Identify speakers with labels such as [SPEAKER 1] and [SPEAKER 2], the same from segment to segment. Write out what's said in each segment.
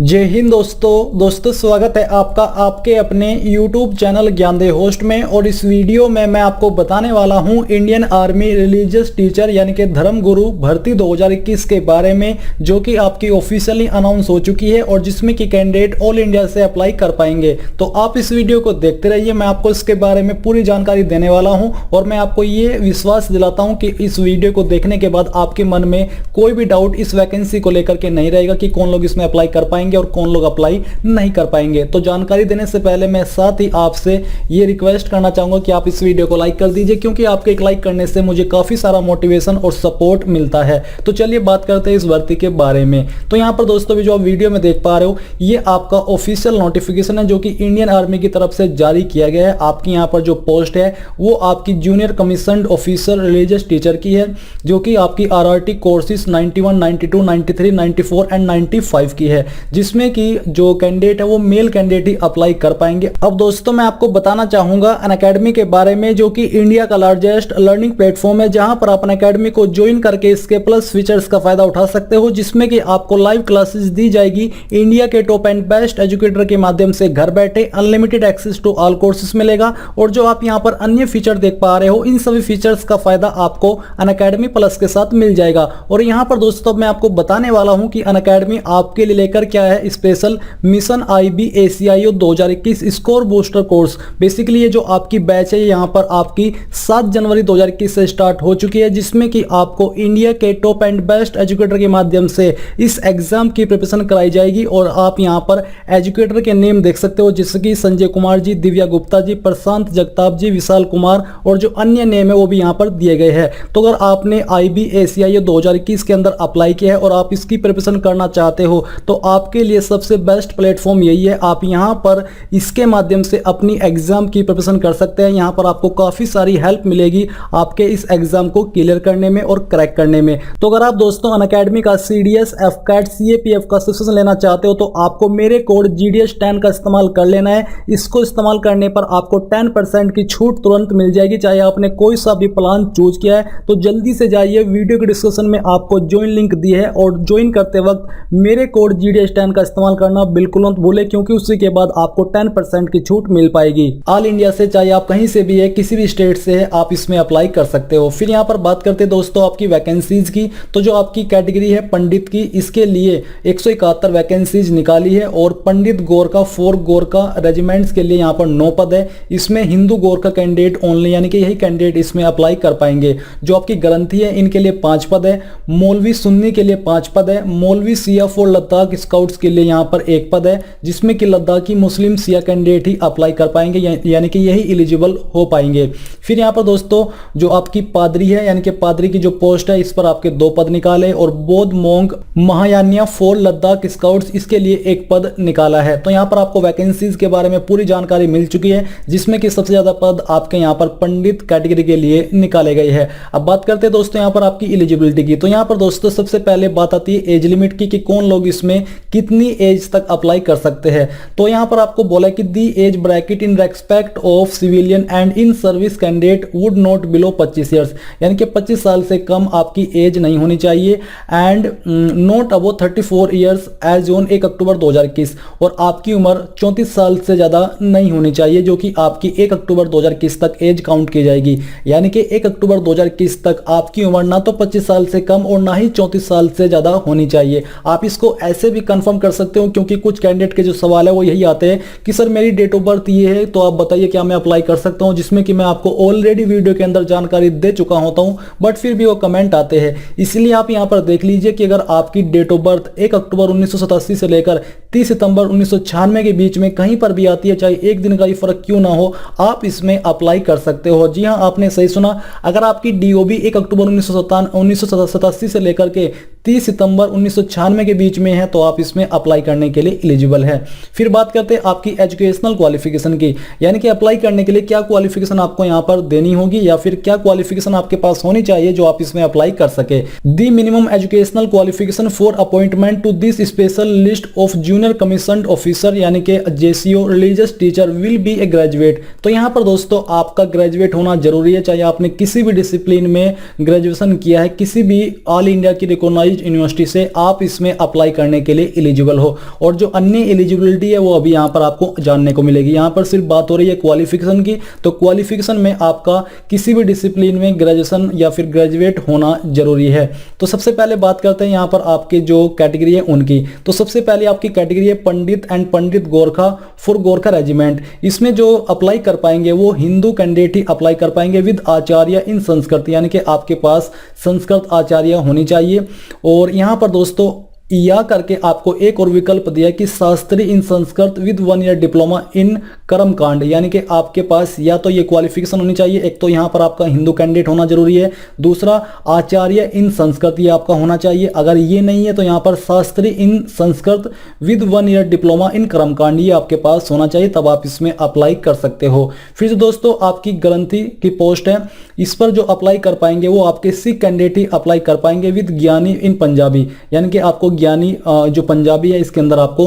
[SPEAKER 1] जय हिंद दोस्तों स्वागत है आपका आपके अपने YouTube चैनल ज्ञानदेह होस्ट में। और इस वीडियो में मैं आपको बताने वाला हूं इंडियन आर्मी रिलीजियस टीचर यानी कि धर्म गुरु भर्ती 2021 के बारे में, जो कि आपकी ऑफिशियली अनाउंस हो चुकी है और जिसमें कि कैंडिडेट ऑल इंडिया से अप्लाई कर पाएंगे। तो आप इस वीडियो को देखते रहिए, मैं आपको इसके बारे में पूरी जानकारी देने वाला हूँ और मैं आपको ये विश्वास दिलाता हूँ कि इस वीडियो को देखने के बाद आपके मन में कोई भी डाउट इस वैकेंसी को लेकर के नहीं रहेगा कि कौन लोग इसमें अप्लाई कर पाएंगे और कौन लोग अप्लाई नहीं कर पाएंगे। तो जानकारी देने से पहले मैं साथ ही आपसे ये रिक्वेस्ट करना चाहूंगा कि आप इस वीडियो को लाइक कर दीजिए, क्योंकि आपके एक लाइक करने से मुझे काफी सारा मोटिवेशन और सपोर्ट मिलता है। तो चलिए बात करते हैं इस भर्ती के बारे में। तो यहाँ पर दोस्तों जो आप वीडियो में देख पा रहे हो, ये आपका ऑफिशियल नोटिफिकेशन है जो कि इंडियन आर्मी की तरफ से जारी किया गया है। आपकी यहाँ पर जो पोस्ट है वो आपकी junior commissioned officer religious teacher की है, जो कि आपकी RRT कोर्सेज 91, 92, 93, 94 एंड 95 की है, जिसमें कि जो कैंडिडेट है वो मेल कैंडिडेट ही अप्लाई कर पाएंगे। अब दोस्तों मैं आपको बताना चाहूंगा अनअकैडमी के बारे में, जो कि इंडिया का लार्जेस्ट लर्निंग प्लेटफॉर्म है, जहां पर आप अनअकैडमी को ज्वाइन करके इसके प्लस फीचर्स का फायदा उठा सकते हो, जिसमें कि आपको लाइव क्लासेस दी जाएगी इंडिया के टॉप एंड बेस्ट एजुकेटर के माध्यम से घर बैठे unlimited access to all courses मिलेगा। और जो आप यहाँ पर अन्य फीचर देख पा रहे हो, इन सभी फीचर्स का फायदा आपको अनअकैडमी प्लस के साथ मिल जाएगा। और यहाँ पर दोस्तों मैं आपको बताने वाला हूँ कि अनअकैडमी आपके लिए लेकर क्या है special mission IBACIO 2021 score booster course. Basically ये जो आपकी बैच है यहाँ पर आपकी 7 जनवरी 2021 से स्टार्ट हो चुकी है, जिसमें कि आपको इंडिया के टॉप एंड बेस्ट एजुकेटर के माध्यम से इस एग्जाम की प्रिपरेशन कराई जाएगी। और आप यहाँ पर एजुकेटर के नेम देख सकते हो, जैसे कि संजय कुमार जी, दिव्या गुप्ता जी, प्रशांत जगताप जी, विशाल कुमार, और जो अन्य नेम है वो भी यहाँ पर दिए गए हैं। तो अगर आपने IBACIO 2021 के अंदर अप्लाई किया है और आप इसकी प्रिपरेशन करना चाहते हो, तो आपके लिए सबसे बेस्ट प्लेटफॉर्म यही है। आप यहां पर इसके माध्यम से अपनी एग्जाम की प्रिपरेशन कर सकते हैं। यहां पर आपको काफी सारी हेल्प मिलेगी आपके इस एग्जाम को क्लियर करने में और क्रैक करने में। तो अगर आप दोस्तों अनअकैडमी का CDS, FCAT, CAPF का सब्सक्रिप्शन लेना चाहते हो, तो आपको मेरे कोड GDS10 का इस्तेमाल कर लेना है। इसको इस्तेमाल करने पर आपको 10% की छूट तुरंत मिल जाएगी, चाहे आपने कोई सा भी प्लान चूज किया है। तो जल्दी से जाइए, वीडियो के डिस्क्रिप्शन में आपको ज्वाइन लिंक दी है और ज्वाइन करते वक्त मेरे कोड GDS10 का इस्तेमाल करना बिल्कुल मत भूले, क्योंकि उसी के बाद आपको 10% की छूट मिल पाएगी। ऑल इंडिया से, चाहे आप कहीं से भी है, किसी भी स्टेट से है, आप इसमें अप्लाई कर सकते हो। फिर यहाँ पर बात करते हैं दोस्तों आपकी वैकेंसीज की। तो जो आपकी कैटेगरी है पंडित की, इसके लिए 171 वैकेंसीज निकाली है और पंडित गोरखा 4 गोरखा रेजिमेंट्स के लिए यहाँ पर 9 पद है। इसमें हिंदू गोरखा कैंडिडेट ओनली, यानी कि यही कैंडिडेट इसमें अप्लाई कर पाएंगे। जो आपकी ग्रंथी है, इनके लिए 5 पद है। मौलवी सुन्नी के लिए 5 पद है। मौलवी सिया फॉर लद्दाख स्काउट्स के लिए यहाँ पर 1 पद है, जिसमें कि लद्दाखी मुस्लिम सिया कैंडिडेट ही अप्लाई कर पाएंगे, यानी कि यही एलिजिबल हो पाएंगे। फिर यहाँ पर दोस्तों जो आपकी पादरी है, यानी कि पादरी की जो पोस्ट है, इस पर आपके 2 पद निकाले। और बौद्ध मोंग महायानिया फॉर लद्दाख स्काउट्स, इसके लिए 1 पद निकाला है। तो यहाँ पर आपको वैकेंसीज के बारे में पूरी जानकारी मिल चुकी है, जिसमें कि सबसे ज्यादा पद आपके यहाँ पर पंडित कैटेगरी के लिए निकाले गए हैं। अब बात करते हैं दोस्तों यहाँ पर आपकी एलिजिबिलिटी की। तो यहाँ पर दोस्तों सबसे पहले बात आती है एज लिमिट की, कि कौन लोग इसमें कितनी एज तक अप्लाई कर सकते हैं। तो यहाँ पर आपको बोला कि the age bracket in respect of civilian and in service candidate would not below 25 years, यानी कि 25 साल से कम आपकी एज नहीं होनी चाहिए। And not above 34 years age on 1 October 2021, और आपकी उम्र 34 साल से ज्यादा नहीं होनी चाहिए, जो कि आपकी 1 अक्टूबर 2021 तक एज काउंट की जाएगी। यानी कि 1 अक्टूबर 2021 तक आपकी उम्र ना तो 25 साल से कम और ना ही 34 साल से ज्यादा होनी चाहिए। आप इसको ऐसे भी कंफर्म कर सकते हो, क्योंकि कुछ कैंडिडेट के जो सवाल है वो यही आते हैं कि सर मेरी डेट ऑफ बर्थ ये है, तो आप बताइए क्या मैं अप्लाई कर सकता हूं, जिसमें कि मैं आपको ऑलरेडी वीडियो के अंदर जानकारी दे चुका होता हूं, बट फिर भी वो कमेंट आते हैं। इसलिए आप यहां पर देख लीजिए कि अगर आपकी डेट ऑफ बर्थ 1 अक्टूबर 1987 से लेकर 30 सितंबर 1996 के बीच में कहीं पर भी आती है, चाहे एक दिन का ही फर्क क्यों ना हो, आप इसमें अप्लाई कर सकते हो। जी हां, आपने सही सुना। अगर आपकी DOB 1 अक्टूबर 1987 से लेकर के 30 सितंबर 1996 के बीच में है, तो आप इसमें अप्लाई करने के लिए एलिजिबल है। फिर बात करते हैं आपकी एजुकेशनल क्वालिफिकेशन की, यानी कि अप्लाई करने के लिए क्या क्वालिफिकेशन आपको यहाँ पर देनी होगी, या फिर क्या क्वालिफिकेशन आपके पास होनी चाहिए जो आप इसमें अप्लाई कर सके। The minimum educational qualification for appointment to this special list of junior commissioned officer, यानी कि JCO religious teacher will be a graduate. तो यहाँ पर दोस्तों आपका ग्रेजुएट होना जरूरी है, चाहे आपने किसी भी डिसिप्लिन में ग्रेजुएशन किया है, किसी भी ऑल इंडिया की रिकॉग्नाइज्ड बेस्ड यूनिवर्सिटी से आप इसमें अप्लाई करने के लिए एलिजिबल हो। और जो अन्य एलिजिबिलिटी है वो अभी यहाँ पर आपको जानने को मिलेगी। यहाँ पर सिर्फ बात हो रही है क्वालिफिकेशन की, तो क्वालिफिकेशन में आपका किसी भी डिसिप्लिन में ग्रेजुएशन या फिर ग्रेजुएट होना जरूरी है। तो सबसे पहले बात करते हैं यहाँ पर आपकी जो कैटेगरी है उनकी। तो सबसे पहले आपकी कैटेगरी है pandit and pandit Gorkha for Gorkha regiment. इसमें जो अप्लाई कर पाएंगे वो हिंदू कैंडिडेट ही अप्लाई कर पाएंगे विद आचार्य इन संस्कृत, यानी कि आपके पास संस्कृत आचार्य होनी चाहिए। और यहाँ पर दोस्तों या करके आपको एक और विकल्प दिया कि Shastri in Sanskrit with 1 year diploma in karmakand, यानी कि आपके पास या तो ये क्वालिफिकेशन होनी चाहिए, एक तो यहाँ पर आपका हिंदू कैंडिडेट होना जरूरी है, दूसरा आचार्य इन संस्कृत ये आपका होना चाहिए। अगर ये नहीं है तो यहाँ पर Shastri in Sanskrit with 1 year diploma in karmakand ये आपके पास होना चाहिए, तब आप इसमें अप्लाई कर सकते हो। फिर जो दोस्तों आपकी ग्रंथी की पोस्ट है, इस पर जो अप्लाई कर पाएंगे वो आपके सिख कैंडिडेट ही अप्लाई कर पाएंगे विद ज्ञानी इन पंजाबी, यानी कि आपको ज्ञानी जो पंजाबी है इसके अंदर आपको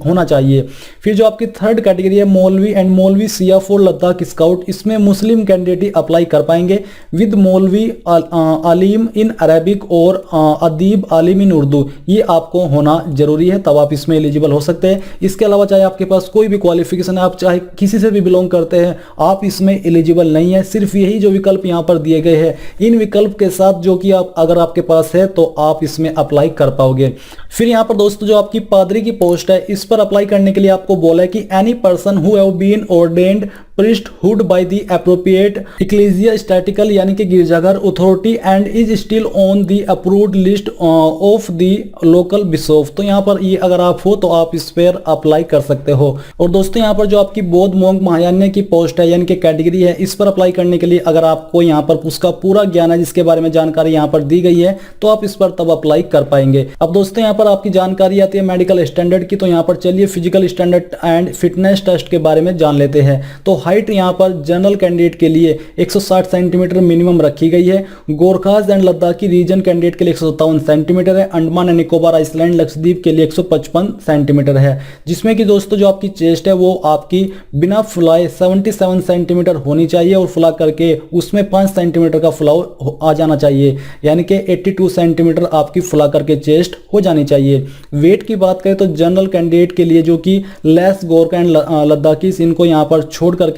[SPEAKER 1] होना चाहिए। फिर जो आपकी थर्ड कैटेगरी है मौलवी एंड मौलवी सिया फॉर लद्दाख स्काउट, इसमें मुस्लिम कैंडिडेट ही अप्लाई कर पाएंगे विद मौलवी आलिम इन अरबिक और अदीब आलिम इन उर्दू, ये आपको होना जरूरी है, तब आप इसमें एलिजिबल हो सकते हैं। इसके अलावा चाहे आपके पास कोई भी क्वालिफिकेशन है, आप चाहे किसी से भी बिलोंग करते हैं, आप इसमें एलिजिबल नहीं है। सिर्फ यही जो विकल्प यहाँ पर दिए गए हैं, इन विकल्प के साथ जो कि आप अगर आपके पास है तो आप इसमें अप्लाई कर पाओगे। फिर यहाँ पर दोस्तों जो आपकी पादरी की पोस्ट है, इस पर अप्लाई करने के लिए आपको बोला है कि any person who have been ordained priesthood by the appropriate ecclesiastical यानी कि गिरजाघर authority and is still on the approved list of the local bishop, तो यहाँ पर ये अगर आप हो तो आप इस पर अप्लाई कर सकते हो। और दोस्तों यहाँ पर जो आपकी बौद्ध मोंग महायान्य की पोस्ट है यानी कि कैटेगरी है, इस पर अप्लाई करने के लिए अगर आपको यहाँ पर उसका पूरा ज्ञान है, जिसके बारे में जानकारी यहाँ पर दी गई है, तो आप इस पर तब अप्लाई कर पाएंगे। अब दोस्तों यहाँ पर आपकी जानकारी आती है मेडिकल स्टैंडर्ड की, तो यहाँ पर चलिए physical standard and fitness test के बारे में जान लेते हैं। तो हाइट यहाँ पर जनरल कैंडिडेट के लिए 160 सेंटीमीटर मिनिमम रखी गई है। Gorkhas and Ladakhi region candidate के लिए 157 सेंटीमीटर है। अंडमान एंड निकोबार आइसलैंड लक्षद्वीप के लिए 155 सेंटीमीटर है। जिसमें कि दोस्तों जो आपकी चेस्ट है वो आपकी बिना फुलाए 77 सेंटीमीटर होनी चाहिए और फुला करके उसमें 5 सेंटीमीटर का फुलाव आ जाना चाहिए, यानी कि 82 सेंटीमीटर आपकी फुला करके चेस्ट हो जानी चाहिए। वेट की बात करें तो जनरल कैंडिडेट के लिए जो कि लेस गोरखा एंड लद्दाखी इनको यहाँ पर छोड़ करके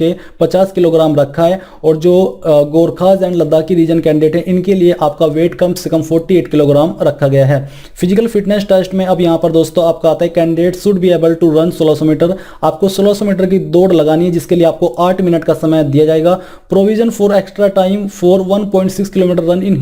[SPEAKER 1] 50 किलोग्राम रखा है, और जो Gorkhas and Ladakhi region candidate है इनके लिए आपका वेट कम से कम 48 किलोग्राम रखा गया है। फिजिकल फिटनेस टेस्ट में अब यहाँ पर दोस्तों आपका आता है candidate should be able to run 1600 metre, आपको 1600 मीटर की दौड़ लगानी है, जिसके लिए आपको 8 मिनट का समय दिया जाएगा। Provision for extra time for 1.6 kilometre run in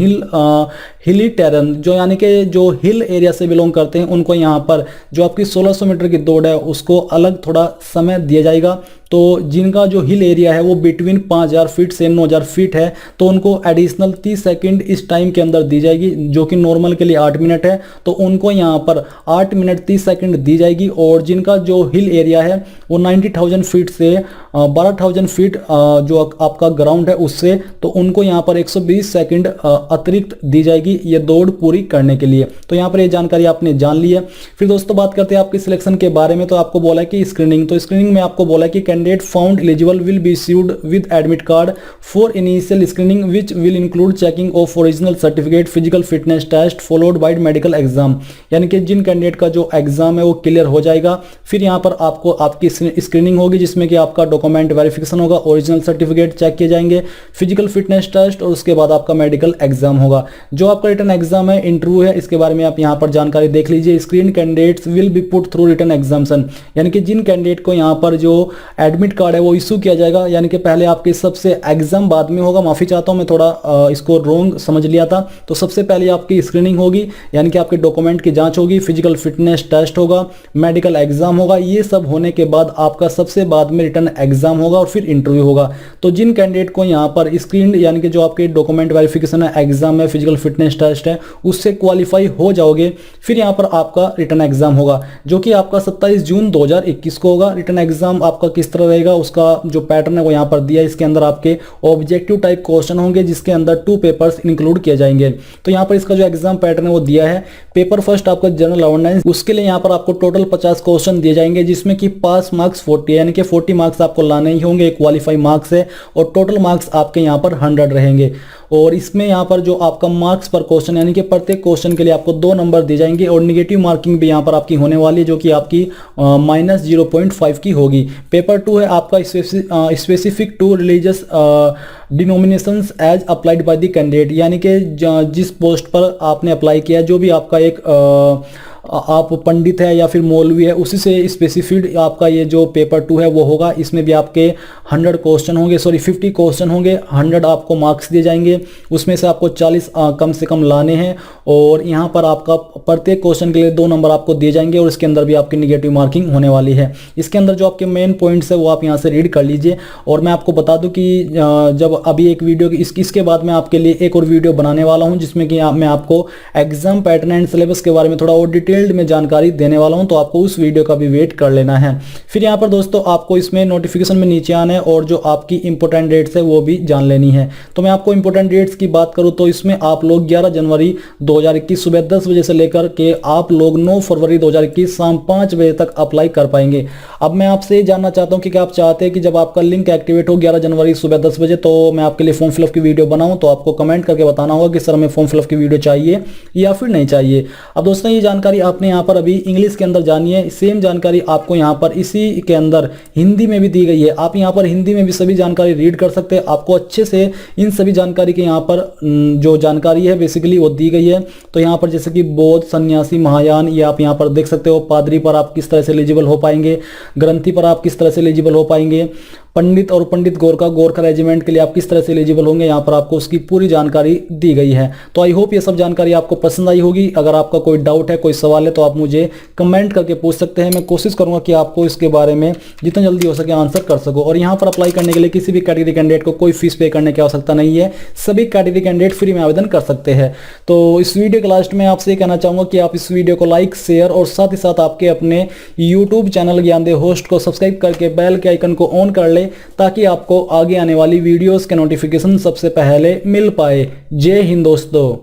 [SPEAKER 1] हिली टेरन, जो यानी कि जो हिल एरिया से बिलोंग करते हैं उनको यहाँ पर जो आपकी 1600 मीटर की दौड़ है उसको अलग थोड़ा समय दिया जाएगा। तो जिनका जो हिल एरिया है वो बिटवीन 5000 फीट से 9000 फीट है, तो उनको एडिशनल 30 सेकंड इस टाइम के अंदर दी जाएगी, जो कि नॉर्मल के लिए 8 मिनट है, तो उनको यहाँ पर 8 मिनट 30 सेकंड दी जाएगी। और जिनका जो हिल एरिया है वो 90,000 फीट से 12,000 फीट जो आपका ग्राउंड है उससे, तो उनको यहाँ पर 120 सेकंड अतिरिक्त दी जाएगी ये दौड़ पूरी करने के लिए। तो यहाँ पर ये जानकारी आपने जान ली है। फिर दोस्तों बात करते हैं आपकी सिलेक्शन के बारे में। तो आपको बोला है कि स्क्रीनिंग, तो स्क्रीनिंग में आपको बोला है कि candidate found eligible will be issued with admit card for initial screening which will include checking of original certificate, physical fitness test followed by medical exam, यानी कि जिन कैंडिडेट का जो एग्जाम है वो क्लियर हो जाएगा, फिर यहाँ पर आपको आपकी स्क्रीनिंग होगी जिसमें कि आपका डॉक्यूमेंट वेरिफिकेशन होगा, ओरिजिनल सर्टिफिकेट चेक किए जाएंगे, फिजिकल फिटनेस टेस्ट, और उसके बाद आपका मेडिकल एग्जाम होगा। जो आपका रिटन एग्जाम है, इंटरव्यू है, इसके बारे में आप यहाँ पर जानकारी देख लीजिए। Screen candidates will be put through written examination, यानी कि जिन कैंडिडेट को यहाँ पर जो एडमिट कार्ड है वो इशू किया जाएगा, यानी कि पहले आपके सबसे एग्जाम बाद में होगा। माफी चाहता हूं, मैं थोड़ा इसको रॉन्ग समझ लिया था। तो सबसे पहले आपकी स्क्रीनिंग होगी, यानी कि आपके डॉक्यूमेंट की जांच होगी, फिजिकल फिटनेस टेस्ट होगा, मेडिकल एग्जाम होगा, ये सब होने के बाद आपका सबसे बाद में रिटन एग्जाम होगा और फिर इंटरव्यू होगा। तो जिन कैंडिडेट को यहाँ पर स्क्रीन यानी कि जो आपके डॉक्यूमेंट वेरिफिकेशन है, एग्जाम है, फिजिकल फिटनेस टेस्ट है, उससे क्वालिफाई हो जाओगे, फिर यहाँ पर आपका रिटन एग्जाम होगा जो कि आपका 27 जून 2021 को होगा। रिटन एग्जाम आपका किस तरह रहेगा उसका जो पैटर्न है वो यहाँ पर दिया है। इसके अंदर आपके ऑब्जेक्टिव टाइप क्वेश्चन होंगे जिसके अंदर 2 पेपर्स इंक्लूड किए जाएंगे। तो यहाँ पर इसका जो एग्जाम पैटर्न है वो दिया है। पेपर फर्स्ट आपका जनरल अवेयरनेस, उसके लिए यहाँ पर आपको टोटल 50 क्वेश्चन दिए जाएंगे जिसमें कि पास मार्क्स 40 यानी कि 40 मार्क्स आपको लाने ही होंगे, क्वालिफाई मार्क्स है, और टोटल मार्क्स आपके यहाँ पर 100 रहेंगे। और इसमें यहाँ पर जो आपका मार्क्स पर क्वेश्चन यानी कि प्रत्येक क्वेश्चन के लिए आपको 2 नंबर दिए जाएंगे और निगेटिव मार्किंग भी यहाँ पर आपकी होने वाली है जो कि आपकी -0.5 की होगी। पेपर 2 है आपका specific to religious denominations as applied by the candidate, यानी कि जिस पोस्ट पर आपने अप्लाई किया, जो भी आपका एक आप पंडित है या फिर मौलवी है, उसी से स्पेसिफिक आपका ये जो पेपर 2 है वो होगा। इसमें भी आपके 100 क्वेश्चन होंगे, 50 क्वेश्चन होंगे, 100 आपको मार्क्स दिए जाएंगे, उसमें से आपको 40 कम से कम लाने हैं और यहाँ पर आपका प्रत्येक क्वेश्चन के लिए 2 नंबर आपको दिए जाएंगे और इसके अंदर भी आपकी निगेटिव मार्किंग होने वाली है। इसके अंदर जो आपके मेन पॉइंट्स है वो आप यहाँ से रीड कर लीजिए। और मैं आपको बता दूं कि जब अभी एक वीडियो इसके बाद मैं आपके लिए एक और वीडियो बनाने वाला हूँ जिसमें कि मैं आपको एग्जाम पैटर्न एंड सिलेबस के बारे में थोड़ा और डिटेल्ड में जानकारी देने वाला हूं, तो आपको उस वीडियो का भी वेट कर लेना है। फिर यहां पर दोस्तों आपको इसमें नोटिफिकेशन में नीचे आना है और जो आपकी इंपॉर्टेंट डेट्स है वो भी जान लेनी है। तो मैं आपको इंपॉर्टेंट डेट्स की बात करूं तो इसमें आप लोग 11 जनवरी 2021 सुबह 10 बजे से लेकर के आप लोग 9 फरवरी 2021 शाम 5 बजे तक अप्लाई कर पाएंगे। अब मैं आपसे ये जानना चाहता हूं कि क्या आप चाहते हैं कि जब आपका लिंक एक्टिवेट हो 11 जनवरी सुबह 10 बजे तो मैं आपके लिए फॉर्म फिलअप की वीडियो बनाऊं, तो आपको कमेंट करके बताना होगा कि सर हमें फॉर्म फिलअप की वीडियो चाहिए या फिर नहीं चाहिए। अब दोस्तों ये जानकारी आपने यहाँ पर अभी इंग्लिश के अंदर जानी है, सेम जानकारी आपको यहाँ पर इसी के अंदर हिंदी में भी दी गई है। आप यहाँ पर हिंदी में भी सभी जानकारी रीड कर सकते हैं, आपको अच्छे से इन सभी जानकारी के यहाँ पर जो जानकारी है बेसिकली वो दी गई है। तो यहाँ पर जैसे कि बौद्ध, सन्यासी, महायान, ये आप यहाँ पर देख सकते हो। पादरी पर आप किस तरह से एलिजिबल हो पाएंगे, ग्रंथी पर आप किस तरह से एलिजिबल हो पाएंगे, पंडित और पंडित गोरखा रेजिमेंट के लिए आप किस तरह से एलिजिबल होंगे, यहाँ पर आपको उसकी पूरी जानकारी दी गई है। तो आई होप ये सब जानकारी आपको पसंद आई होगी। अगर आपका कोई डाउट है, कोई सवाल है तो आप मुझे कमेंट करके पूछ सकते हैं। मैं कोशिश करूंगा कि आपको इसके बारे में जितना जल्दी हो सके आंसर कर सकूं। और यहाँ पर अप्लाई करने के लिए किसी भी कैटेगरी कैंडिडेट को कोई फीस पे करने की आवश्यकता नहीं है, सभी कैटेगरी कैंडिडेट फ्री में आवेदन कर सकते हैं। तो इस वीडियो के लास्ट में आपसे कहना चाहूंगा कि आप इस वीडियो को लाइक, शेयर और साथ ही साथ आपके अपने यूट्यूब चैनल ज्ञानदेव होस्ट को सब्सक्राइब करके बेल के आइकन को ऑन कर ले ताकि आपको आगे आने वाली वीडियोस के नोटिफिकेशन सबसे पहले मिल पाए। जय हिंद दोस्तों।